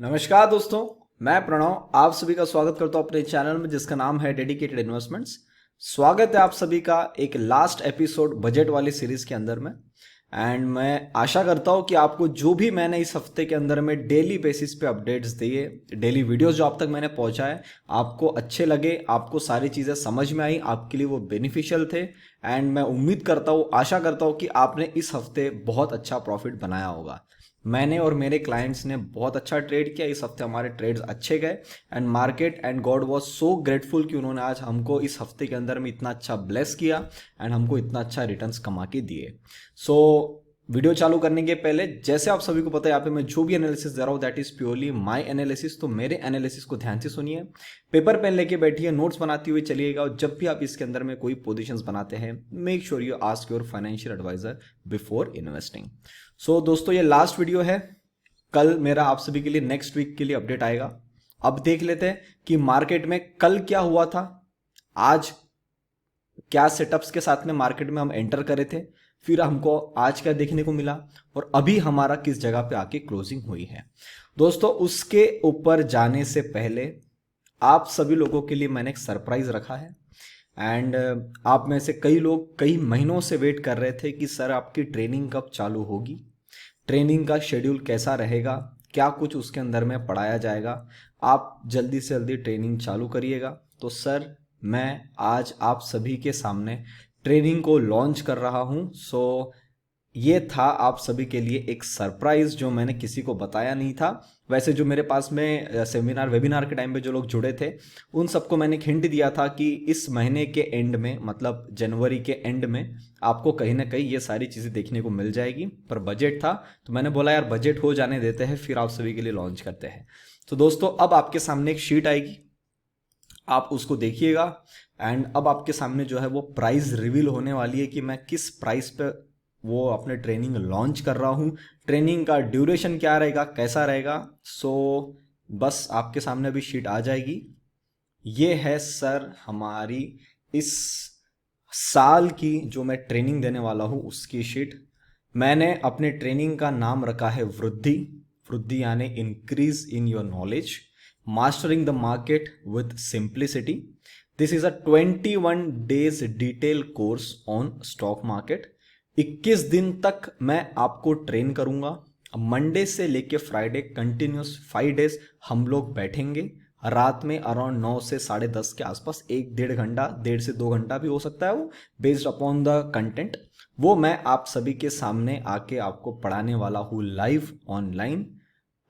नमस्कार दोस्तों, मैं प्रणव आप सभी का स्वागत करता हूं अपने चैनल में जिसका नाम है डेडिकेटेड इन्वेस्टमेंट्स। स्वागत है आप सभी का एक लास्ट एपिसोड बजट वाली सीरीज के अंदर में। एंड मैं आशा करता हूं कि आपको जो भी मैंने इस हफ्ते के अंदर में डेली बेसिस पे अपडेट्स दिए, डेली वीडियोस जो आप तक मैंने पहुंचाए, आपको अच्छे लगे, आपको सारी चीज़ें समझ में आई, आपके लिए वो बेनिफिशियल थे। एंड मैं उम्मीद करता हूँ, आशा करता हूँ कि आपने इस हफ्ते बहुत अच्छा प्रॉफिट बनाया होगा। मैंने और मेरे क्लाइंट्स ने बहुत अच्छा ट्रेड किया इस हफ्ते, हमारे ट्रेड्स अच्छे गए। And market and God was so grateful कि उन्होंने आज हमको इस हफ्ते के अंदर में इतना अच्छा ब्लेस किया एंड हमको इतना अच्छा रिटर्न्स कमा के दिए। सो वीडियो चालू करने के पहले, जैसे आप सभी को पता है, यहाँ पे मैं जो भी एनालिसिस दे रहा हूँ that is purely my analysis, तो मेरे एनालिसिस को ध्यान से सुनिए, पेपर पेन लेके बैठिए, नोट्स बनाते हुए चलिएगा। और जब भी आप इसके अंदर में कोई पोजीशंस बनाते हैं, make sure you ask your financial advisor before investing. So दोस्तों, ये लास्ट वीडियो है। कल मेरा आप सभी के लिए नेक्स्ट वीक के लिए अपडेट आएगा। अब देख लेते हैं कि मार्केट में कल क्या हुआ था, आज क्या सेटअप्स के साथ में मार्केट में हम एंटर करे थे, फिर हमको आज क्या देखने को मिला, और अभी हमारा किस जगह पे आके क्लोजिंग हुई है। दोस्तों, उसके ऊपर जाने से पहले आप सभी लोगों के लिए मैंने एक सरप्राइज रखा है। एंड आप में से कई लोग कई महीनों से वेट कर रहे थे कि सर आपकी ट्रेनिंग कब चालू होगी, ट्रेनिंग का शेड्यूल कैसा रहेगा, क्या कुछ उसके अंदर में पढ़ाया जाएगा, आप जल्दी से जल्दी ट्रेनिंग चालू करिएगा। तो सर, मैं आज आप सभी के सामने ट्रेनिंग को लॉन्च कर रहा हूं। सो ये था आप सभी के लिए एक सरप्राइज जो मैंने किसी को बताया नहीं था। वैसे जो मेरे पास में सेमिनार वेबिनार के टाइम पे जो लोग जुड़े थे, उन सबको मैंने एक हिंट दिया था कि इस महीने के एंड में, मतलब जनवरी के एंड में, आपको कहीं ना कहीं ये सारी चीज़ें देखने को मिल जाएगी। पर बजट था तो मैंने बोला यार बजट हो जाने देते हैं, फिर आप सभी के लिए लॉन्च करते हैं। तो दोस्तों, अब आपके सामने एक शीट आएगी, आप उसको देखिएगा। एंड अब आपके सामने जो है वो प्राइस रिवील होने वाली है कि मैं किस प्राइस पे वो अपने ट्रेनिंग लॉन्च कर रहा हूँ, ट्रेनिंग का ड्यूरेशन क्या रहेगा, कैसा रहेगा। सो बस आपके सामने अभी शीट आ जाएगी। ये है सर हमारी इस साल की जो मैं ट्रेनिंग देने वाला हूँ उसकी शीट। मैंने अपने ट्रेनिंग का नाम रखा है वृद्धि। वृद्धि यानी increase in your knowledge, mastering the market with simplicity. This is a 21 days detail course on stock market. 21 दिन तक मैं आपको ट्रेन करूंगा। मंडे से लेके फ्राइडे कंटिन्यूस 5 डेज हम लोग बैठेंगे, रात में अराउंड 9 से 10:30 के आसपास, 1-1.5 घंटा, 1.5 से 2 घंटा भी हो सकता है, वो बेस्ड अपॉन द कंटेंट। वो मैं आप सभी के सामने आके आपको पढ़ाने वाला हूँ लाइव ऑनलाइन।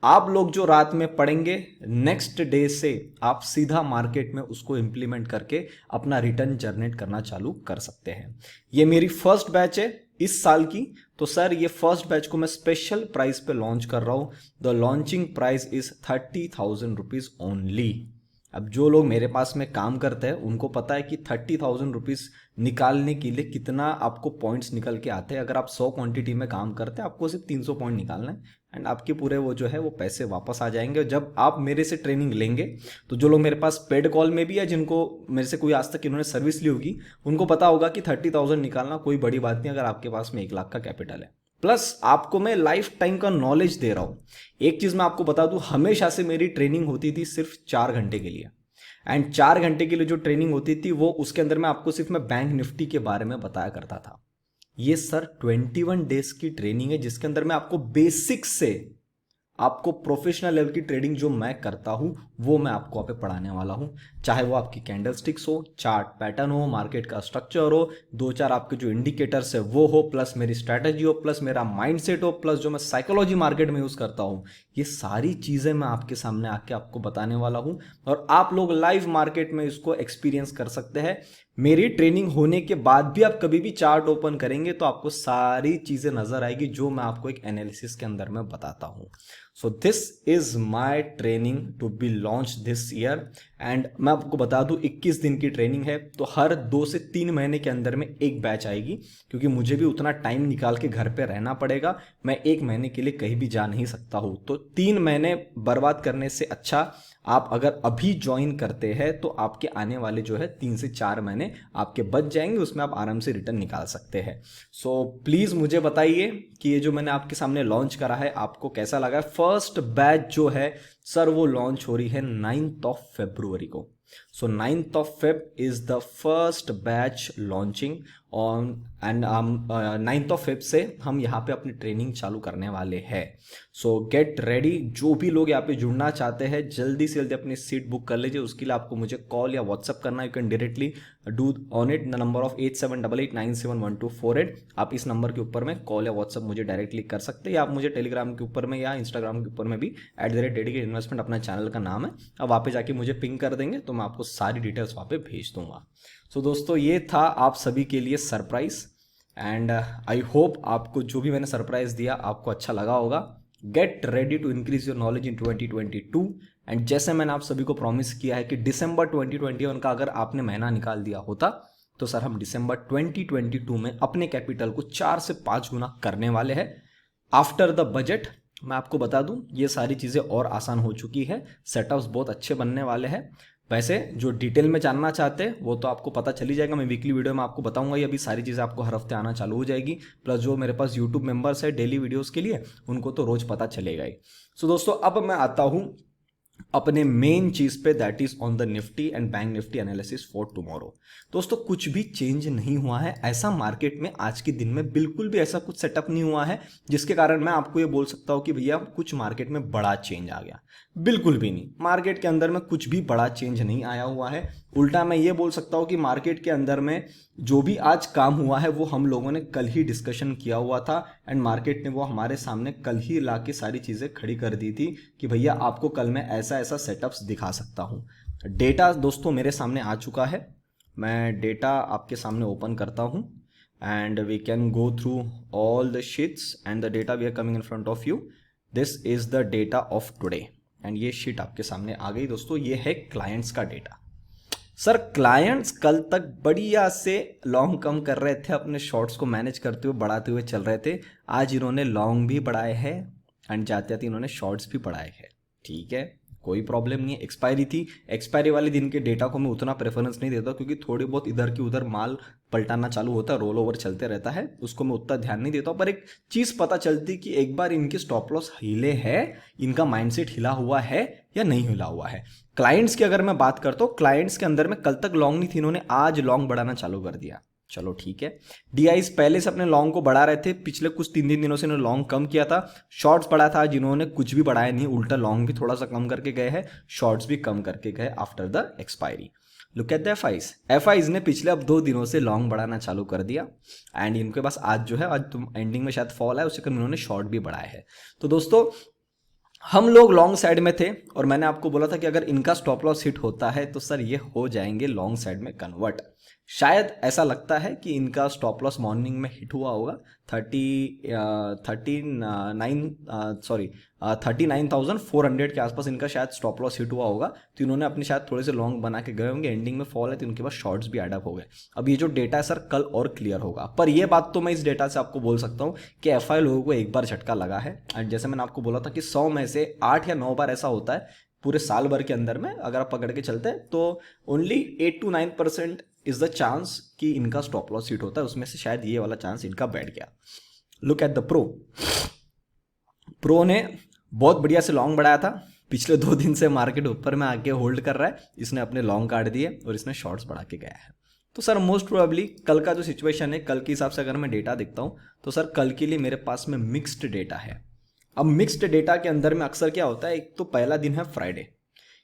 आप लोग जो रात में पढ़ेंगे, नेक्स्ट डे से आप सीधा मार्केट में उसको इंप्लीमेंट करके अपना रिटर्न जनरेट करना चालू कर सकते हैं। ये मेरी फर्स्ट बैच है इस साल की। तो सर, ये फर्स्ट बैच को मैं स्पेशल प्राइस पे लॉन्च कर रहा हूं। The launching price is 30,000 rupees only. अब जो लोग मेरे पास में काम करते हैं उनको पता है कि 30,000 रुपीज निकालने के लिए कितना आपको पॉइंट्स निकल के आते हैं। अगर आप 100 क्वांटिटी में काम करते हैं, आपको सिर्फ 300 पॉइंट निकालना है एंड आपके पूरे वो जो है वो पैसे वापस आ जाएंगे। जब आप मेरे से ट्रेनिंग लेंगे, तो जो लोग मेरे पास पेड कॉल में भी है, जिनको मेरे से कोई आज तक इन्होंने सर्विस ली होगी, उनको पता होगा कि 30,000 निकालना कोई बड़ी बात नहीं अगर आपके पास में 1 लाख का कैपिटल है। प्लस आपको मैं लाइफ टाइम का नॉलेज दे रहा हूं। एक चीज मैं आपको बता दूं, हमेशा से मेरी ट्रेनिंग होती थी सिर्फ 4 घंटे के लिए। एंड 4 घंटे के लिए जो ट्रेनिंग होती थी वो, उसके अंदर में आपको सिर्फ मैं बैंक निफ्टी के बारे में बताया करता था। ये सर 21 डेज की ट्रेनिंग है जिसके अंदर मैं आपको बेसिक से आपको प्रोफेशनल लेवल की ट्रेडिंग जो मैं करता हूं वो मैं आपको यहाँ पे पढ़ाने वाला हूं। चाहे वो आपकी कैंडल स्टिक्स हो, चार्ट पैटर्न हो, मार्केट का स्ट्रक्चर हो, 2-4 आपके जो इंडिकेटर्स है वो हो, प्लस मेरी स्ट्रैटेजी हो, प्लस मेरा माइंडसेट हो, प्लस जो मैं साइकोलॉजी मार्केट में यूज करता हूं, ये सारी चीजें मैं आपके सामने आके आपको बताने वाला हूं। और आप लोग लाइव मार्केट में इसको एक्सपीरियंस कर सकते हैं। मेरी ट्रेनिंग होने के बाद भी आप कभी भी चार्ट ओपन करेंगे तो आपको सारी चीजें नजर आएगी जो मैं आपको एक एनालिसिस के अंदर में बताता हूं। So this is my training to be launch this year. And मैं आपको बता दूं, 21 दिन की ट्रेनिंग है, तो हर 2 से 3 महीने के अंदर में एक बैच आएगी, क्योंकि मुझे भी उतना टाइम निकाल के घर पे रहना पड़ेगा। मैं 1 महीने के लिए कहीं भी जा नहीं सकता हूं। तो 3 महीने बर्बाद करने से अच्छा आप अगर अभी ज्वाइन करते हैं तो आपके आने वाले जो है 3 से 4 महीने आपके बच जाएंगे, उसमें आप आराम से रिटर्न निकाल सकते हैं। सो प्लीज मुझे बताइए कि ये जो मैंने आपके सामने लॉन्च करा है आपको कैसा लगा। फर्स्ट बैच जो है सर वो लॉन्च हो रही है 9th ऑफ February को। सो 9th of Feb is the first batch launching on and 9th of Feb से हम यहाँ पे अपनी ट्रेनिंग चालू करने वाले हैं। सो गेट रेडी, जो भी लोग यहाँ पे जुड़ना चाहते हैं जल्दी से जल्दी अपनी सीट बुक कर लीजिए। उसके लिए आपको मुझे कॉल या व्हाट्सअप करना, you can directly do on it the number of 8788971248। आप इस नंबर के ऊपर में कॉल या व्हाट्सअप मुझे डायरेक्टली कर सकते हैं, या आप मुझे टेलीग्राम के ऊपर में या इंस्टाग्राम के ऊपर में भी @dedicated investment अपना चैनल का नाम है, अब वहाँ पे जाके मुझे पिंग कर देंगे तो मैं आपको सारी डिटेल्स वहाँ पे भेज दूंगा। सो दोस्तों ये था आप सभी के लिए सरप्राइज, एंड आई होप आपको जो भी मैंने सरप्राइज दिया आपको अच्छा लगा होगा। Get ready to increase your knowledge in 2022, and जैसे मैंने आप सभी को प्रॉमिस किया है कि दिसंबर 2021 का अगर आपने महीना निकाल दिया होता तो सर हम दिसंबर 2022 में अपने कैपिटल को 4 से 5 गुना करने वाले हैं। आफ्टर द बजट मैं आपको बता दूं ये सारी चीज़ें और आसान हो चुकी है, सेटअप्स बहुत अच्छे बनने वाले हैं। वैसे जो डिटेल में जानना चाहते हैं वो तो आपको पता चली जाएगा, मैं वीकली वीडियो में आपको बताऊंगा। ये अभी सारी चीज़ें आपको हर हफ्ते आना चालू हो जाएगी, प्लस जो मेरे पास यूट्यूब मेंबर्स है डेली वीडियोस के लिए उनको तो रोज पता चलेगा ही। सो दोस्तों अब मैं आता हूँ अपने मेन चीज पे, that is on the Nifty and bank Nifty analysis for tomorrow. दोस्तों कुछ भी चेंज नहीं हुआ है ऐसा मार्केट में, आज के दिन में बिल्कुल भी ऐसा कुछ सेटअप नहीं हुआ है जिसके कारण मैं आपको ये बोल सकता हूं कि भैया कुछ मार्केट में बड़ा चेंज आ गया। बिल्कुल भी नहीं, मार्केट के अंदर में कुछ भी बड़ा चेंज नहीं आया हुआ है। उल्टा मैं ये बोल सकता हूं कि मार्केट के अंदर में जो भी आज काम हुआ है वो हम लोगों ने कल ही डिस्कशन किया हुआ था, एंड मार्केट ने वो हमारे सामने कल ही ला के सारी चीज़ें खड़ी कर दी थी कि भैया आपको कल मैं ऐसा ऐसा सेटअप्स दिखा सकता हूँ। डेटा दोस्तों मेरे सामने आ चुका है, मैं डेटा आपके सामने ओपन करता हूँ and we can go through all the sheets and the data we are coming in front of you. This is the data of today, and ये शीट आपके सामने आ गई दोस्तों। ये है क्लाइंट्स का डेटा। सर क्लाइंट्स कल तक बढ़िया से लॉन्ग कम कर रहे थे, अपने शॉर्ट्स को मैनेज करते हुए बढ़ाते हुए चल रहे थे। आज इन्होंने लॉन्ग भी बढ़ाए हैं एंड जाते जाते इन्होंने शॉर्ट्स भी बढ़ाए हैं। ठीक है, कोई प्रॉब्लम नहीं है। एक्सपायरी थी, एक्सपायरी वाले दिन के डेटा को मैं उतना प्रेफरेंस नहीं देता क्योंकि थोड़ी बहुत इधर की उधर माल पलटाना चालू होता है, रोल ओवर चलते रहता है, उसको मैं उतना ध्यान नहीं देता हूँ। पर एक चीज़ पता चलती कि एक बार इनके स्टॉप लॉस हिले है, इनका माइंडसेट हिला हुआ है या नहीं हिला हुआ है। क्लाइंट्स की अगर मैं बात करता हूँ, क्लाइंट्स के अंदर में कल तक लॉन्ग नहीं थी, इन्होंने आज लॉन्ग बढ़ाना चालू कर दिया। चलो ठीक है, डीआईस पहले से अपने लॉन्ग को बढ़ा रहे थे, पिछले कुछ 3 दिनों से इन्होंने लॉन्ग कम किया था, शॉर्ट्स बढ़ाया था। आज इन्होंने कुछ भी बढ़ाया नहीं, उल्टा लॉन्ग भी थोड़ा सा कम करके गए हैं, शॉर्ट्स भी कम करके गए after the expiry. Look at the FIIs ने पिछले अब 2 दिनों से लॉन्ग बढ़ाना चालू कर दिया, एंड इनके पास आज जो है, आज तुम एंडिंग में शायद फॉल है, उससे कम इन्होंने शॉर्ट भी बढ़ाया है। तो दोस्तों हम लोग लॉन्ग साइड में थे और मैंने आपको बोला था कि अगर इनका स्टॉप लॉस हिट होता है तो सर ये हो जाएंगे लॉन्ग साइड में कन्वर्ट। शायद ऐसा लगता है कि इनका स्टॉप लॉस मॉर्निंग में हिट हुआ होगा 39,400 के आसपास इनका शायद स्टॉप लॉस हिट हुआ होगा। तो इन्होंने अपने शायद थोड़े से लॉन्ग बना के गए होंगे, एंडिंग में फॉल है तो इनके पास शॉर्ट्स भी एडअप हो गए। अब ये जो डेटा है सर कल और क्लियर होगा, पर ये बात तो मैं इस डेटा से आपको बोल सकता हूँ कि एफआई लोगों को एक बार झटका लगा है। एंड जैसे मैंने आपको बोला था कि 100 में से 8 या 9 बार ऐसा होता है पूरे साल भर के अंदर में, अगर आप पकड़ के चलते हैं तो only 8 to 9% is the chance कि इनका स्टॉप लॉस हिट होता है। उसमें से शायद ये वाला चांस इनका बैठ गया। लुक एट द प्रो ने बहुत बढ़िया से लॉन्ग बढ़ाया था, पिछले 2 दिन से मार्केट ऊपर में आके होल्ड कर रहा है, इसने अपने लॉन्ग काट दिए और इसने शॉर्ट्स बढ़ा के गया है। तो सर मोस्ट प्रोबेबली कल का जो सिचुएशन है, कल के हिसाब से अगर मैं डेटा देखता हूँ तो सर कल के लिए मेरे पास में मिक्स्ड डेटा है। अब मिक्स्ड डेटा के अंदर में अक्सर क्या होता है, एक तो पहला दिन है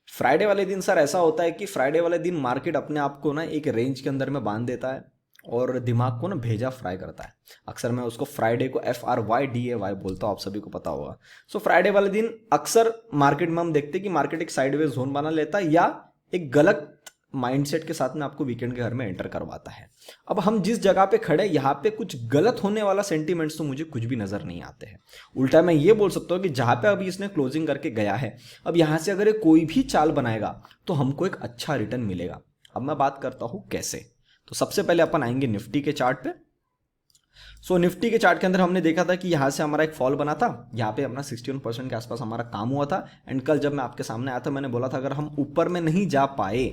फ्राइडे वाले दिन सर ऐसा होता है कि फ्राइडे वाले दिन मार्केट अपने आप को ना एक रेंज के अंदर में बांध देता है और दिमाग को ना भेजा फ्राई करता है। अक्सर मैं उसको फ्राइडे को FRYDAY बोलता हूँ, आप सभी को पता होगा। सो फ्राइडे वाले दिन अक्सर मार्केट में हम देखते हैं कि मार्केट एक साइडवेज जोन बना लेता है या एक गलत माइंडसेट के साथ में आपको वीकेंड के घर में एंटर करवाता है। अब हम जिस जगह पे खड़े, यहाँ पे कुछ गलत होने वाला सेंटीमेंट्स तो मुझे कुछ भी नजर नहीं आते हैं। उल्टा मैं ये बोल सकता हूँ कि जहाँ पे अभी इसने क्लोजिंग करके गया है, अब यहाँ से अगर कोई भी चाल बनाएगा तो हमको एक अच्छा रिटर्न मिलेगा। अब मैं बात करता हूँ कैसे। तो सबसे पहले अपन आएंगे निफ्टी के चार्ट पे। सो निफ्टी के चार्ट के अंदर हमने देखा था कि यहाँ से हमारा एक फॉल बना था, यहाँ पे अपना 61% के आसपास हमारा काम हुआ था। एंड कल जब मैं आपके सामने आया था मैंने बोला था अगर हम ऊपर में नहीं जा पाए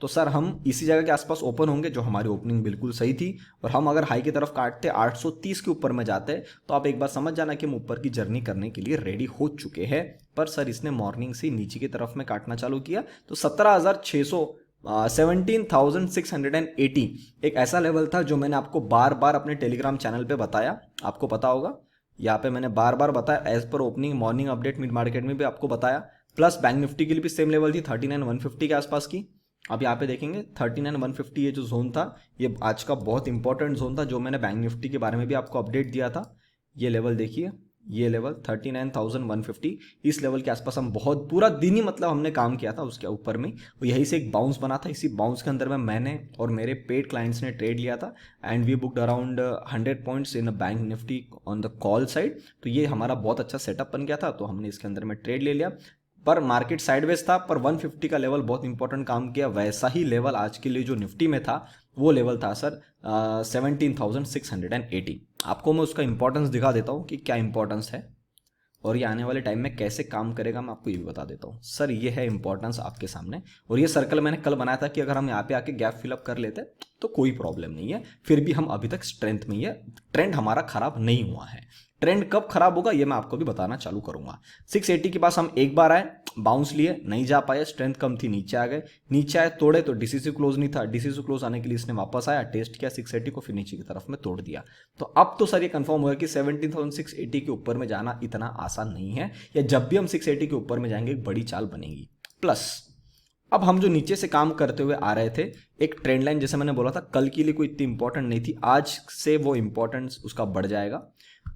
तो सर हम इसी जगह के आसपास ओपन होंगे, जो हमारी ओपनिंग बिल्कुल सही थी, और हम अगर हाई की तरफ काटते 830 के ऊपर में जाते तो आप एक बार समझ जाना कि हम ऊपर की जर्नी करने के लिए रेडी हो चुके हैं। पर सर इसने मॉर्निंग से नीचे की तरफ में काटना चालू किया, तो 17,600 17,680 एक ऐसा लेवल था जो मैंने आपको बार बार अपने टेलीग्राम चैनल पे बताया, आपको पता होगा। यहाँ पे मैंने बार बार बताया, एज पर opening morning update mid market में भी आपको बताया। प्लस बैंक निफ्टी के लिए भी सेम लेवल थी 39,150 के आसपास की। अब यहाँ पे देखेंगे 39,150 ये जो जोन था, ये आज का बहुत इंपॉर्टेंट जोन था, जो मैंने बैंक निफ्टी के बारे में भी आपको अपडेट दिया था। ये लेवल देखिए, ये लेवल 39,150, इस लेवल के आसपास हम बहुत पूरा दिन ही मतलब हमने काम किया था उसके ऊपर में। यही से एक बाउंस बना था, इसी बाउंस के अंदर में मैंने और मेरे पेड क्लाइंट्स ने ट्रेड लिया था, and we booked around 100 points in bank Nifty on the call side. तो ये हमारा बहुत अच्छा सेटअप बन गया था, तो हमने इसके अंदर में ट्रेड ले लिया। पर मार्केट साइडवेज था, पर 150 का लेवल बहुत इंपॉर्टेंट काम किया। वैसा ही लेवल आज के लिए जो निफ्टी में था, वो लेवल था सर 17,680। आपको मैं उसका इंपॉर्टेंस दिखा देता हूँ कि क्या इंपॉर्टेंस है, और ये आने वाले टाइम में कैसे काम करेगा, मैं आपको ये भी बता देता हूँ। सर ये है इंपॉर्टेंस आपके सामने, और ये सर्कल मैंने कल बनाया था कि अगर हम यहाँ पे आके गैप फिलअप कर लेते तो कोई प्रॉब्लम नहीं है, फिर भी हम अभी तक स्ट्रेंथ में ही है, ट्रेंड हमारा खराब नहीं हुआ है। ट्रेंड कब खराब होगा ये मैं आपको भी बताना चालू करूंगा। 680 के पास हम एक बार आए, बाउंस लिए, नहीं जा पाए, स्ट्रेंथ कम थी, नीचे आ गए, नीचे आए तोड़े तो डीसीसी क्लोज नहीं था, डीसीसी क्लोज आने के लिए इसने वापस आया, टेस्ट किया 680 को, फिर नीचे की तरफ में तोड़ दिया। तो अब तो सर ये कंफर्म हुआ कि 17,680 के ऊपर में जाना इतना आसान नहीं है, या जब भी हम 680 के ऊपर में जाएंगे एक बड़ी चाल बनेगी। प्लस अब हम जो नीचे से काम करते हुए आ रहे थे, एक ट्रेंड लाइन जैसे मैंने बोला था कल के लिए कोई इतनी इंपॉर्टेंट नहीं थी, आज से वो इंपॉर्टेंस उसका बढ़ जाएगा,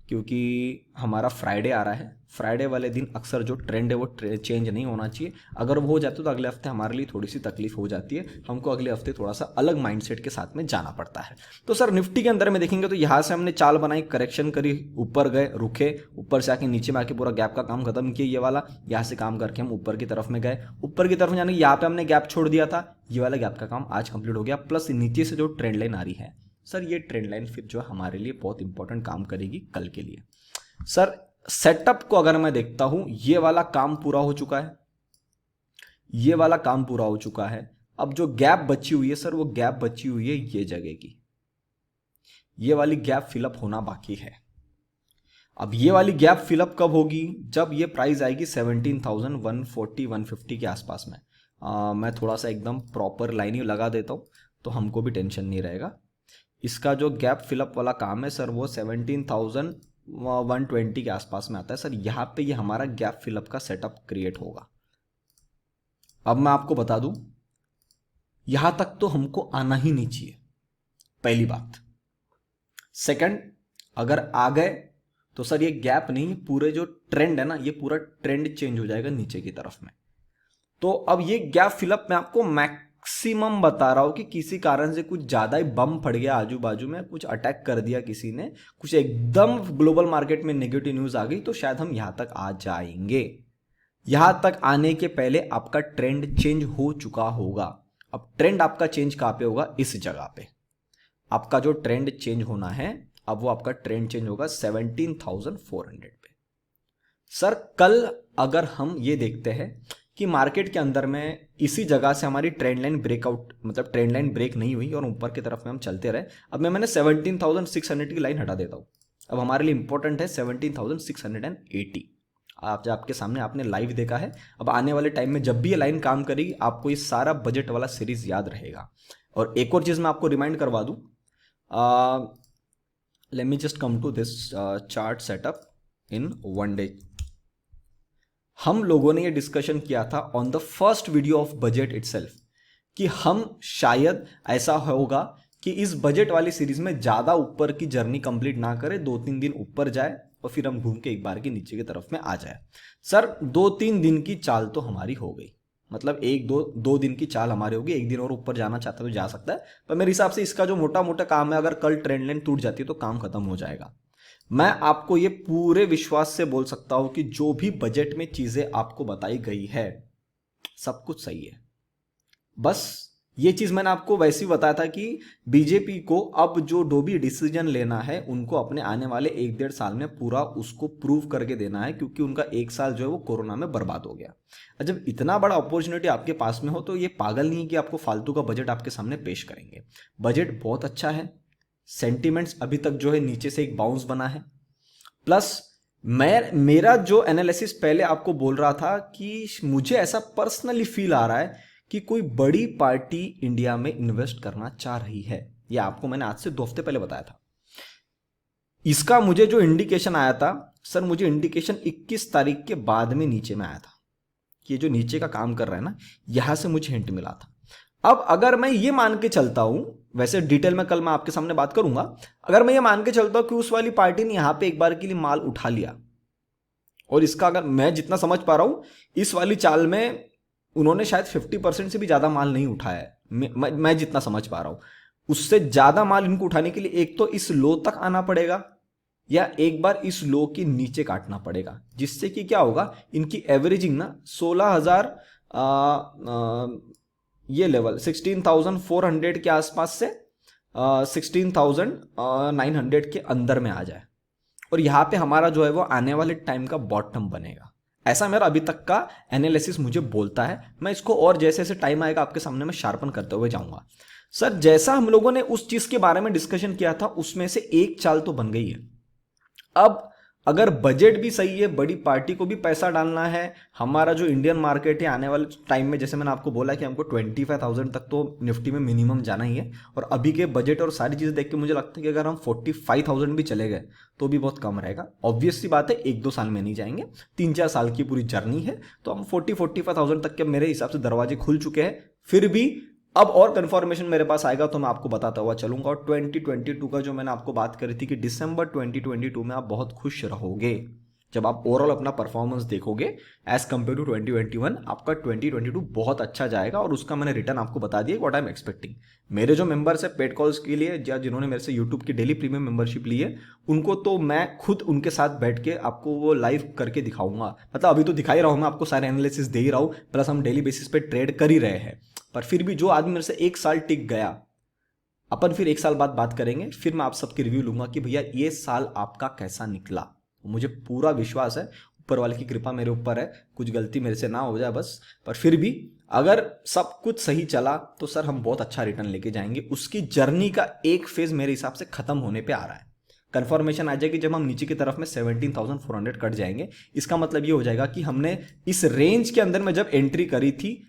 क्योंकि हमारा फ्राइडे आ रहा है। फ्राइडे वाले दिन अक्सर जो ट्रेंड है वो चेंज नहीं होना चाहिए, अगर वो हो जाता तो अगले हफ्ते हमारे लिए थोड़ी सी तकलीफ हो जाती है, हमको अगले हफ्ते थोड़ा सा अलग माइंडसेट के साथ में जाना पड़ता है। तो सर निफ्टी के अंदर में देखेंगे तो यहाँ से हमने चाल बनाई, करेक्शन करी, ऊपर गए, रुके, ऊपर से आके नीचे में आके पूरा गैप का काम खत्म किया, ये वाला यहाँ से काम करके हम ऊपर की तरफ में गए, ऊपर की तरफ जाने यहाँ पे हमने गैप छोड़ दिया था, ये वाला गैप का काम आज कंप्लीट हो गया। प्लस नीचे से जो ट्रेंड लाइन आ रही है सर, ये ट्रेंड लाइन फिर जो हमारे लिए बहुत इंपॉर्टेंट काम करेगी कल के लिए। सर सेटअप को अगर मैं देखता हूं, ये वाला काम पूरा हो चुका है, ये वाला काम पूरा हो चुका है। अब जो गैप बची हुई है सर, वो गैप बची हुई है ये जगह की, ये वाली गैप फिलअप होना बाकी है। अब ये वाली गैप फिलअप कब होगी? जब ये प्राइस आएगी 17,140 150 के आसपास में। मैं थोड़ा सा एकदम प्रॉपर लाइन ही लगा देता हूं, तो हमको भी टेंशन नहीं रहेगा। इसका जो गैप फिलअप वाला काम है सर, वो 17,120 के आसपास में आता है सर। यहां पे ये हमारा गैप फिलअप का सेटअप क्रिएट होगा। अब मैं आपको बता दूं, यहां तक तो हमको आना ही नहीं चाहिए, पहली बात। सेकंड, अगर आ गए तो सर ये गैप नहीं, पूरे जो ट्रेंड है ना, ये पूरा ट्रेंड चेंज हो जाएगा नीचे की तरफ में। तो अब ये गैप फिलअप मैं आपको मैक्सिमम बता रहा हूं कि किसी कारण से कुछ ज्यादा ही बम फट गया आजू बाजू में, कुछ अटैक कर दिया किसी ने, कुछ एकदम ग्लोबल मार्केट में नेगेटिव न्यूज आ गई, तो शायद हम यहां तक आ जाएंगे। यहां तक आने के पहले आपका ट्रेंड चेंज हो चुका होगा। अब ट्रेंड आपका चेंज कहां पे होगा? इस जगह पे आपका जो ट्रेंड चेंज होना है, अब वो आपका ट्रेंड चेंज होगा 17,400 पे। सर कल अगर हम ये देखते हैं कि मार्केट के अंदर में इसी जगह से हमारी ट्रेंड लाइन ब्रेकआउट, मतलब ट्रेंड लाइन ब्रेक नहीं हुई और ऊपर की तरफ में हम चलते रहे। अब मैंने 17,600 की लाइन हटा देता हूं। अब हमारे लिए इंपॉर्टेंट है 17,680। आप जो आपके सामने आपने लाइव देखा है, अब आने वाले टाइम में जब भी ये लाइन काम करेगी, आपको ये सारा बजट वाला सीरीज याद रहेगा। और एक और चीज मैं आपको रिमाइंड करवा दूं, let me just come to this chart setup in one day. हम लोगों ने ये डिस्कशन किया था on the first video of budget itself कि हम शायद ऐसा होगा कि इस बजट वाली सीरीज में ज्यादा ऊपर की जर्नी कंप्लीट ना करे, 2-3 दिन ऊपर जाए और फिर हम घूम के एक बार की नीचे की तरफ में आ जाए। सर 2-3 दिन की चाल तो हमारी हो गई, मतलब 1-2 दिन की चाल हमारी होगी। एक दिन और ऊपर जाना चाहता है तो जा सकता है, पर मेरे हिसाब से इसका जो मोटा मोटा काम है, अगर कल ट्रेंड लाइन टूट जाती है तो काम खत्म हो जाएगा। मैं आपको ये पूरे विश्वास से बोल सकता हूं कि जो भी बजट में चीजें आपको बताई गई है सब कुछ सही है। बस ये चीज मैंने आपको वैसे ही बताया था कि बीजेपी को अब जो भी डिसीजन लेना है उनको अपने आने वाले 1-1.5 साल में पूरा उसको प्रूव करके देना है, क्योंकि उनका 1 साल जो है वो कोरोना में बर्बाद हो गया। और जब इतना बड़ा अपॉर्चुनिटी आपके पास में हो तो ये पागल नहीं है कि आपको फालतू का बजट आपके सामने पेश करेंगे। बजट बहुत अच्छा है, सेंटिमेंट्स अभी तक जो है नीचे से एक बाउंस बना है, प्लस मेरा जो एनालिसिस पहले आपको बोल रहा था कि मुझे ऐसा पर्सनली फील आ रहा है कि कोई बड़ी पार्टी इंडिया में इन्वेस्ट करना चाह रही है। यह आपको मैंने आज से 2 हफ्ते पहले बताया था। इसका मुझे जो इंडिकेशन आया था सर, मुझे इंडिकेशन 21 तारीख के बाद में नीचे में आया था कि ये जो नीचे का काम कर रहा है ना, यहां से मुझे हिंट मिला था। अब अगर मैं ये मान के चलता हूं, वैसे डिटेल में कल मैं आपके सामने बात करूंगा, अगर मैं ये मान के चलता हूं कि उस वाली पार्टी ने यहां पे एक बार के लिए माल उठा लिया, और इसका अगर मैं जितना समझ पा रहा हूं इस वाली चाल में उन्होंने शायद 50% से भी ज्यादा माल नहीं उठाया है, मैं जितना समझ पा रहा हूं। उससे ज्यादा माल इनको उठाने के लिए एक तो इस लो तक आना पड़ेगा, या एक बार इस लो के नीचे काटना पड़ेगा, जिससे कि क्या होगा, इनकी एवरेजिंग ना 16,000 ये लेवल 16,400 के आसपास से 16,900 के अंदर में आ जाए, और यहां पे हमारा जो है वो आने वाले टाइम का बॉटम बनेगा। ऐसा मेरा अभी तक का एनालिसिस मुझे बोलता है। मैं इसको और जैसे जैसे टाइम आएगा आपके सामने मैं शार्पन करते हुए जाऊंगा। सर, जैसा हम लोगों ने उस चीज के बारे में डिस्कशन किया था उसमें से एक चाल तो बन गई है। अब अगर बजट भी सही है, बड़ी पार्टी को भी पैसा डालना है, हमारा जो इंडियन मार्केट है आने वाले टाइम में, जैसे मैंने आपको बोला कि हमको 25,000 तक तो निफ्टी में मिनिमम जाना ही है, और अभी के बजट और सारी चीजें देख के मुझे लगता है कि अगर हम 45,000 भी चले गए तो भी बहुत कम रहेगा। ऑब्वियस सी बात है, 1-2 साल में नहीं जाएंगे, 3-4 साल की पूरी जर्नी है, तो हम 40-45,000 तक के मेरे हिसाब से दरवाजे खुल चुके हैं। फिर भी अब और कंफर्मेशन मेरे पास आएगा तो मैं आपको बताता हुआ चलूंगा। और 2022 का जो मैंने आपको बात करी थी कि दिसंबर 2022 में आप बहुत खुश रहोगे जब आप ओवरऑल अपना परफॉर्मेंस देखोगे एज कंपेयर टू 2021, आपका 2022 बहुत अच्छा जाएगा, और उसका मैंने रिटर्न आपको बता दिया व्हाट आई एम एक्सपेक्टिंग। मेरे जो मेंबर्स है पेड कॉल्स के लिए, या जिन्होंने मेरे से यूट्यूब की डेली प्रीमियम मेंबरशिप ली है, उनको तो मैं खुद उनके साथ बैठ के आपको वो लाइव करके दिखाऊंगा। मतलब अभी तो दिखा ही रहा हूं मैं आपको, सारे एनालिसिस दे ही रहा हूं, प्लस हम डेली बेसिस पे ट्रेड कर ही रहे हैं। पर फिर भी जो आदमी मेरे से 1 साल टिक गया, अपन फिर 1 साल बाद बात करेंगे, फिर मैं आप सबकी रिव्यू लूंगा कि भैया ये साल आपका कैसा निकला। मुझे पूरा विश्वास है, ऊपर वाले की कृपा मेरे ऊपर है, कुछ गलती मेरे से ना हो जाए बस। पर फिर भी अगर सब कुछ सही चला तो सर हम बहुत अच्छा रिटर्न लेके जाएंगे। उसकी जर्नी का एक फेज मेरे हिसाब से खत्म होने पे आ रहा है। कंफर्मेशन आ जाएगी जब हम नीचे की तरफ में 17,400 कट जाएंगे। इसका मतलब ये हो जाएगा कि हमने इस रेंज के अंदर में जब एंट्री करी थी,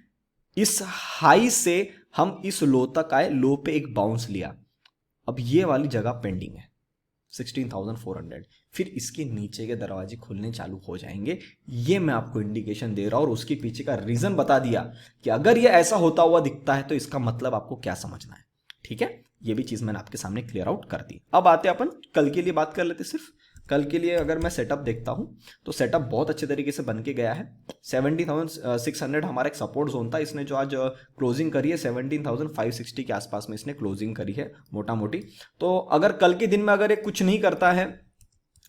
इस हाई से हम इस लो तक आए, लो पे एक बाउंस लिया, अब ये वाली जगह पेंडिंग है 16,400, फिर इसके नीचे के दरवाजे खुलने चालू हो जाएंगे। ये मैं आपको इंडिकेशन दे रहा हूं, और उसके पीछे का रीजन बता दिया कि अगर ये ऐसा होता हुआ दिखता है तो इसका मतलब आपको क्या समझना है। ठीक है, ये भी चीज मैंने आपके सामने क्लियर आउट कर दी। अब आते अपन कल के लिए बात कर लेते। सिर्फ कल के लिए अगर मैं सेटअप देखता हूं तो सेटअप बहुत अच्छे तरीके से बन के गया है। 17,600 हमारा एक सपोर्ट जोन था, इसने जो आज क्लोजिंग करी है 17,560 के आसपास में इसने क्लोजिंग करी है मोटा मोटी। तो अगर कल के दिन में अगर ये कुछ नहीं करता है,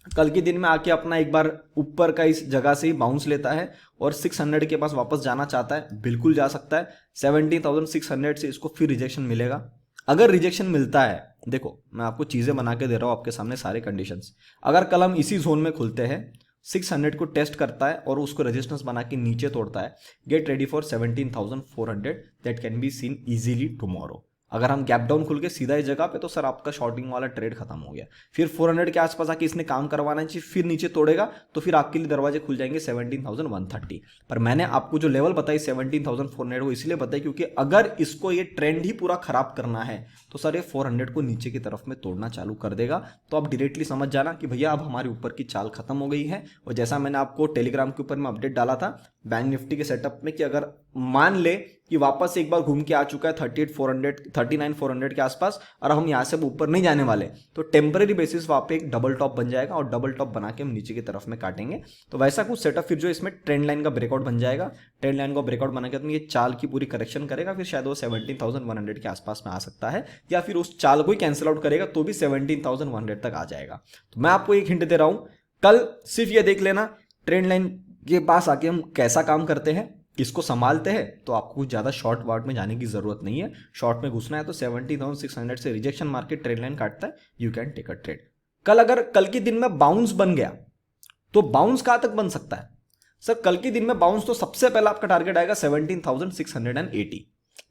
कल के दिन में आके अपना एक बार ऊपर का इस जगह से ही बाउंस लेता है और 600 के पास वापस जाना चाहता है, बिल्कुल जा सकता है। 17,600 से इसको फिर रिजेक्शन मिलेगा। अगर रिजेक्शन मिलता है, देखो मैं आपको चीजें बना के दे रहा हूं आपके सामने सारे कंडीशंस, अगर कल हम इसी जोन में खुलते हैं, 600 को टेस्ट करता है और उसको रेजिस्टेंस बना के नीचे तोड़ता है, get ready for 17,400, that can be seen easily tomorrow. अगर हम गैप डाउन खुल के सीधा इस जगह पे, तो सर आपका शॉर्टिंग वाला ट्रेड खत्म हो गया। फिर 400 के आसपास आके इसने काम करवाना चाहिए, फिर नीचे तोड़ेगा तो फिर आपके लिए दरवाजे खुल जाएंगे 17,130। पर मैंने आपको जो लेवल बताई 17,400 वो इसलिए बताई क्योंकि अगर इसको ये ट्रेंड ही पूरा खराब करना है तो सर ये 400 को नीचे की तरफ में तोड़ना चालू कर देगा। तो आप डायरेक्टली समझ जाना कि भैया अब हमारे ऊपर की चाल खत्म हो गई है। और जैसा मैंने आपको टेलीग्राम के ऊपर में अपडेट डाला था बैंक निफ्टी के सेटअप में, कि अगर मान ले कि वापस एक बार घूम के आ चुका है 38,400 39,400 के आसपास और हम यहां से ऊपर नहीं जाने वाले, तो टेम्पररी बेसिस वहां पे एक डबल टॉप बन जाएगा और डबल टॉप बना के हम नीचे की तरफ में काटेंगे। तो वैसा कुछ सेटअप फिर जो इसमें ट्रेंड लाइन का ब्रेकआउट बन जाएगा, ट्रेंड लाइन का ब्रेकआउट बना के ये चाल की पूरी करेक्शन करेगा, फिर शायद वो 17,100 के आसपास में आ सकता है, या फिर उस चाल को ही कैंसिल आउट करेगा तो भी 17,100 तक आ जाएगा। तो मैं आपको एक हिंट दे रहा हूं, कल सिर्फ ये देख लेना ट्रेंड लाइन के पास आके हम कैसा काम करते हैं, इसको संभालते हैं तो आपको कुछ ज़्यादा शॉर्ट वार्ट में जाने की जरूरत नहीं है। शॉर्ट में घुसना है तो 17,600 से रिजेक्शन मार्केट ट्रेड लाइन काटता है, you can take a trade. कल के दिन में बाउंस बन गया तो बाउंस कहां तक बन सकता है सर? कल के दिन में बाउंस तो सबसे पहला आपका टारगेट आएगा 17,680।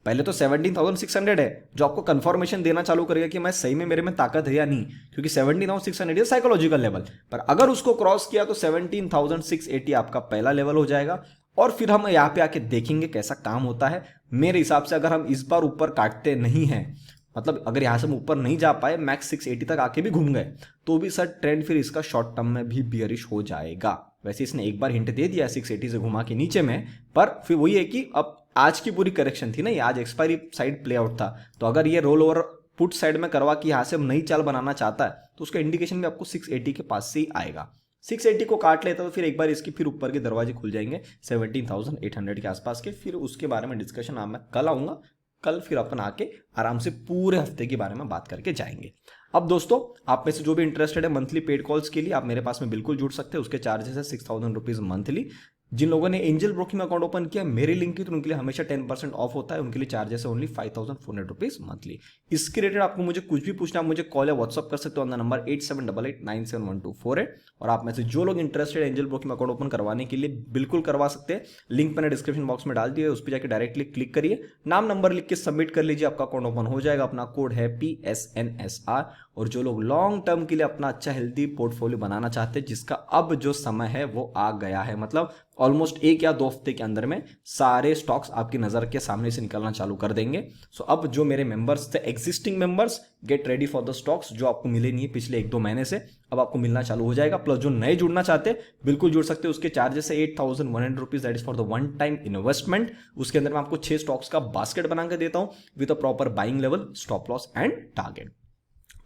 पहले तो 17,600 है जो आपको कंफर्मेशन देना चालू करेगा कि मैं सही में, मेरे में ताकत है या नहीं, क्योंकि 17,600 है साइकोलॉजिकल लेवल। पर अगर उसको क्रॉस किया तो 17,680 आपका पहला लेवल हो जाएगा। और फिर हम यहाँ पे आके देखेंगे कैसा काम होता है। मेरे हिसाब से अगर हम इस बार ऊपर काटते नहीं हैं, मतलब अगर यहां से हम ऊपर नहीं जा पाए, मैक्स 680 तक आके भी घूम गए, तो भी सर ट्रेंड फिर इसका शॉर्ट टर्म में भी बियरिश हो जाएगा। वैसे इसने एक बार हिंट दे दिया 680 से घुमा के नीचे में, पर फिर वही है कि अब आज की पूरी करेक्शन थी ना, ये आज एक्सपायरी साइड प्ले आउट था, तो अगर ये रोल ओवर पुट साइड में करवा के यहाँ से हम नई चाल बनाना चाहता है तो उसका इंडिकेशन भी आपको 680 के पास से ही आएगा। 680 को काट लेता तो फिर एक बार इसकी फिर ऊपर के दरवाजे खुल जाएंगे 17,800 के आसपास के। फिर उसके बारे में डिस्कशन मैं कल आऊंगा। कल फिर अपन आके आराम से पूरे हफ्ते के बारे में बात करके जाएंगे। अब दोस्तों, आप में से जो भी इंटरेस्टेड है मंथली पेड कॉल्स के लिए, आप मेरे पास में बिल्कुल जुड़ सकते हैं। उसके चार्जेस है 6,000 रुपीज मंथली। जिन लोगों ने एंजल ब्रोकिंग अकाउंट ओपन किया मेरे लिंक की, तो उनके लिए हमेशा 10% ऑफ होता है। उनके लिए चार्जेस है ओनली 5,400 रुपीज मंथली। इसके रिलेटेड आपको मुझे कुछ भी पूछना, मुझे कॉल या व्हाट्सअप कर सकते हो ऑन द नंबर 8788971248। और आप में से जो लोग interested angel broking account open करवाने के लिए बिल्कुल करवा सकते हैं। लिंक मैंने डिस्क्रिप्शन बॉक्स में डाल दिया है, उस पर जाकर डायरेक्टली क्लिक करिए, नाम नंबर लिख के सबमिट कर लीजिए, आपका अकाउंट ओपन हो जाएगा। अपना कोड है PSNSR। और जो लोग लॉन्ग टर्म के लिए अपना अच्छा हेल्दी पोर्टफोलियो बनाना चाहते हैं, जिसका अब जो समय है वो आ गया है, मतलब ऑलमोस्ट 1 या 2 हफ्ते के अंदर में सारे स्टॉक्स आपकी नजर के सामने से निकलना चालू कर देंगे। सो अब जो मेरे मेंबर्स थे, existing members, get ready for the stocks जो आपको मिले नहीं है पिछले 1-2 महीने से, अब आपको मिलना चालू हो जाएगा। प्लस जो नए जुड़ना चाहते हैं बिल्कुल जुड़ सकते हैं। उसके चार्जेस है 8,100 rupees, that is for the one time investment. उसके अंदर मैं आपको 6 स्टॉक्स का बास्केट बना के देता हूं with a proper buying level, stop loss and target.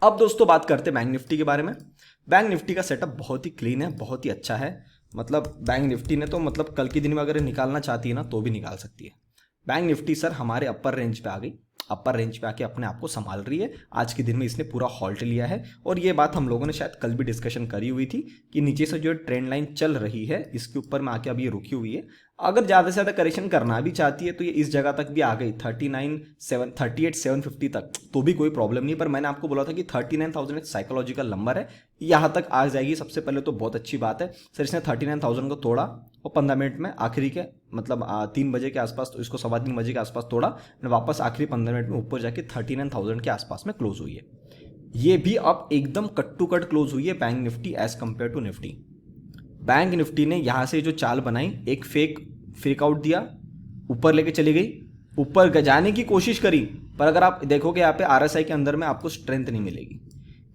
अब दोस्तों बात करते हैं बैंक निफ्टी के बारे में। बैंक निफ्टी का सेटअप बहुत ही क्लीन है, बहुत ही अच्छा है। मतलब बैंक निफ्टी ने तो मतलब कल के दिन में अगर निकालना चाहती है ना तो भी निकाल सकती है। बैंक निफ्टी सर हमारे अपर रेंज पे आ गई, अपर रेंज पे आके अपने आप को संभाल रही है। आज के दिन में इसने पूरा हॉल्ट लिया है, और ये बात हम लोगों ने शायद कल भी डिस्कशन करी हुई थी कि नीचे से जो ट्रेंड लाइन चल रही है इसके ऊपर में आके अब ये रुकी हुई है। अगर ज़्यादा से ज़्यादा करेक्शन करना भी चाहती है तो ये इस जगह तक भी आ गई 38,750 तक, तो भी कोई प्रॉब्लम नहीं। पर मैंने आपको बोला था कि 39,000 एक साइकोलॉजिकल नंबर है, यहाँ तक आ जाएगी सबसे पहले तो बहुत अच्छी बात है। सर इसने 39,000 को तोड़ा और 15 मिनट में आखिरी के मतलब 3 बजे के आसपास, तो इसको 3:15 बजे के आसपास तोड़ा, वापस आखिरी 15 मिनट में ऊपर जाके 39,000 के आसपास में क्लोज हुई है। ये भी अब एकदम कट टू कट क्लोज हुई है bank Nifty as compare to Nifty. Bank Nifty ने यहां से जो चाल बनाई, एक फेक आउट दिया, ऊपर लेके चली गई, ऊपर जाने की कोशिश करी, पर अगर आप देखोगे यहाँ पे RSI के अंदर में आपको स्ट्रेंथ नहीं मिलेगी।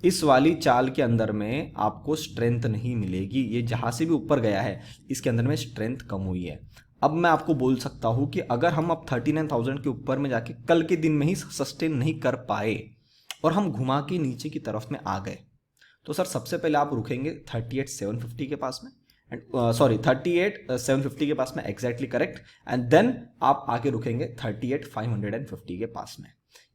इस वाली चाल के अंदर में आपको स्ट्रेंथ नहीं मिलेगी। ये जहां से भी ऊपर गया है इसके अंदर में स्ट्रेंथ कम हुई है। अब मैं आपको बोल सकता हूं कि अगर हम अब 39,000 के ऊपर में जाके कल के दिन में ही सस्टेन नहीं कर पाए और हम घुमा के नीचे की तरफ में आ गए, तो सर सबसे पहले आप रुकेंगे 38,750 के पास में, सॉरी 38,750 के पास में, एग्जैक्टली करेक्ट। एंड देन आप आगे रुकेंगे 38,550 के पास में।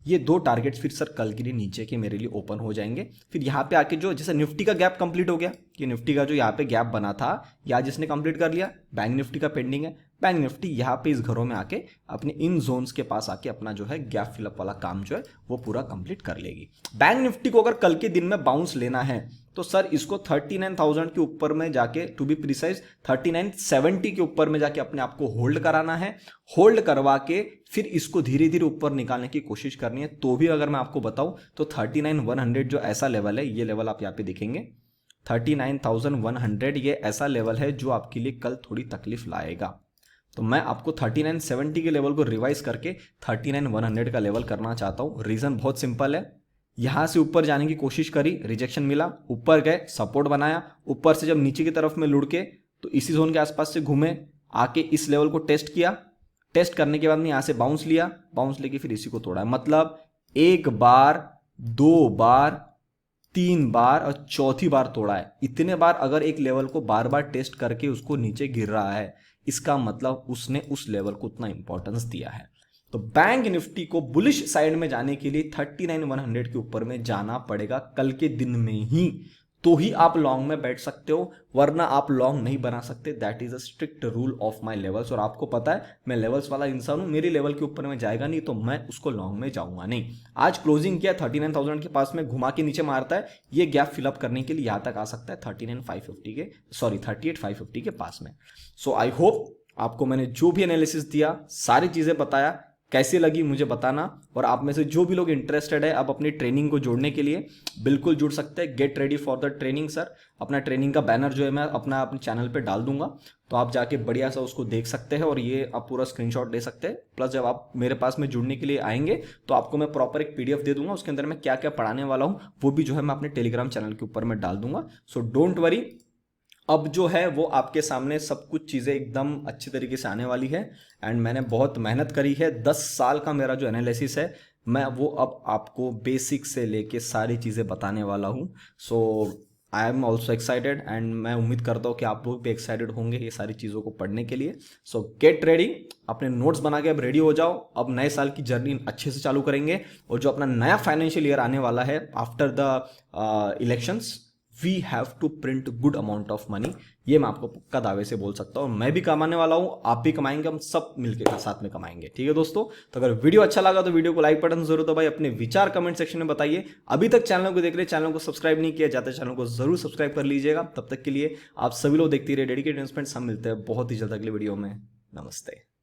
ये 2 टारगेट्स फिर सर कल के लिए नीचे के मेरे लिए ओपन हो जाएंगे। फिर यहाँ पे आके जो जैसे निफ्टी का गैप कंप्लीट हो गया, कि निफ्टी का जो यहाँ पे गैप बना था या जिसने कंप्लीट कर लिया, बैंक निफ्टी का पेंडिंग है। बैंक निफ्टी यहाँ पे इस घरों में आके अपने इन जोन्स के पास आके अपना जो है गैप फिलअप वाला काम जो है वो पूरा कंप्लीट कर लेगी। बैंक निफ्टी को अगर कल के दिन में बाउंस लेना है तो सर इसको 39,000 के ऊपर में जाके, टू बी प्रिसाइज 3970 के ऊपर में जाके अपने आप को होल्ड कराना है। होल्ड करवा के फिर इसको धीरे धीरे ऊपर निकालने की कोशिश करनी है। तो भी अगर मैं आपको बताऊं तो 39,100 जो ऐसा लेवल है, ये लेवल आप यहाँ पे देखेंगे 39,100, ये ऐसा लेवल है जो आपके लिए कल थोड़ी तकलीफ लाएगा। तो मैं आपको 3970 के लेवल को रिवाइज करके 39,100 का लेवल करना चाहता हूं। रीजन बहुत सिंपल है, यहां से ऊपर जाने की कोशिश करी, रिजेक्शन मिला, ऊपर गए, सपोर्ट बनाया, ऊपर से जब नीचे की तरफ में लुढ़के तो इसी जोन के आसपास से घूमे, आके इस लेवल को टेस्ट किया, टेस्ट करने के बाद में यहां से बाउंस लिया, बाउंस लेके फिर इसी को तोड़ा। मतलब 1 बार, 2 बार, 3 बार और चौथी बार तोड़ा है। इतने बार अगर एक लेवल को बार बार टेस्ट करके उसको नीचे गिर रहा है, इसका मतलब उसने उस लेवल को उतना इंपॉर्टेंस दिया है। तो बैंक निफ्टी को बुलिश साइड में जाने के लिए 39,100 के ऊपर में जाना पड़ेगा कल के दिन में ही, तो ही आप लॉन्ग में बैठ सकते हो, वरना आप लॉन्ग नहीं बना सकते। That is a strict rule of my levels. और आपको पता है मैं लेवल्स वाला इंसान हूं, मेरी लेवल के ऊपर में जाएगा नहीं तो मैं उसको लॉन्ग में जाऊंगा नहीं। आज क्लोजिंग किया 39,000 के पास में, घुमा के नीचे मारता है, ये गैप फिलअप करने के लिए यहां तक आ सकता है 39,550 के, सॉरी 38,550 के पास में। सो आई होप आपको मैंने जो भी एनालिसिस दिया, सारी चीजें बताया, कैसी लगी मुझे बताना। और आप में से जो भी लोग इंटरेस्टेड है अब अपनी ट्रेनिंग को जोड़ने के लिए, बिल्कुल जुड़ सकते हैं। Get ready for the training sir. अपना ट्रेनिंग का बैनर जो है मैं अपने चैनल पे डाल दूंगा, तो आप जाके बढ़िया सा उसको देख सकते हैं और ये आप पूरा स्क्रीनशॉट ले सकते हैं। प्लस जब आप मेरे पास में जुड़ने के लिए आएंगे तो आपको मैं प्रॉपर एक पीडीएफ दे दूंगा, उसके अंदर मैं क्या क्या पढ़ाने वाला हूँ वो भी जो है मैं अपने टेलीग्राम चैनल के ऊपर में डाल दूंगा। सो डोंट वरी, अब जो है वो आपके सामने सब कुछ चीज़ें एकदम अच्छी तरीके से आने वाली है। एंड मैंने बहुत मेहनत करी है, 10 साल का मेरा जो एनालिसिस है, मैं वो अब आपको बेसिक से लेके सारी चीज़ें बताने वाला हूँ। So I am also excited and मैं उम्मीद करता हूँ कि आप लोग भी एक्साइटेड होंगे ये सारी चीज़ों को पढ़ने के लिए। सो गेट रेडी, अपने नोट्स बना के अब रेडी हो जाओ। अब नए साल की जर्नी अच्छे से चालू करेंगे और जो अपना नया फाइनेंशियल ईयर आने वाला है after the elections, we have to print good amount of money. ये मैं आपको पक्का दावे से बोल सकता हूँ, मैं भी कमाने वाला हूँ, आप भी कमाएंगे, हम सब मिलकर साथ में कमाएंगे। ठीक है दोस्तों, तो अगर वीडियो अच्छा लगा तो वीडियो को लाइक बटन जरूर दबाइए, अपने विचार कमेंट सेक्शन में बताइए। अभी तक चैनल को देख रहे, चैनल को सब्सक्राइब नहीं किया जाता, चैनल को जरूर सब्सक्राइब कर लीजिएगा। तब तक के लिए आप सभी लोग देखते रहिए डेडिकेटेड इन्वेस्टमेंट्स। हम मिलते हैं बहुत ही जल्द अगले वीडियो में। नमस्ते।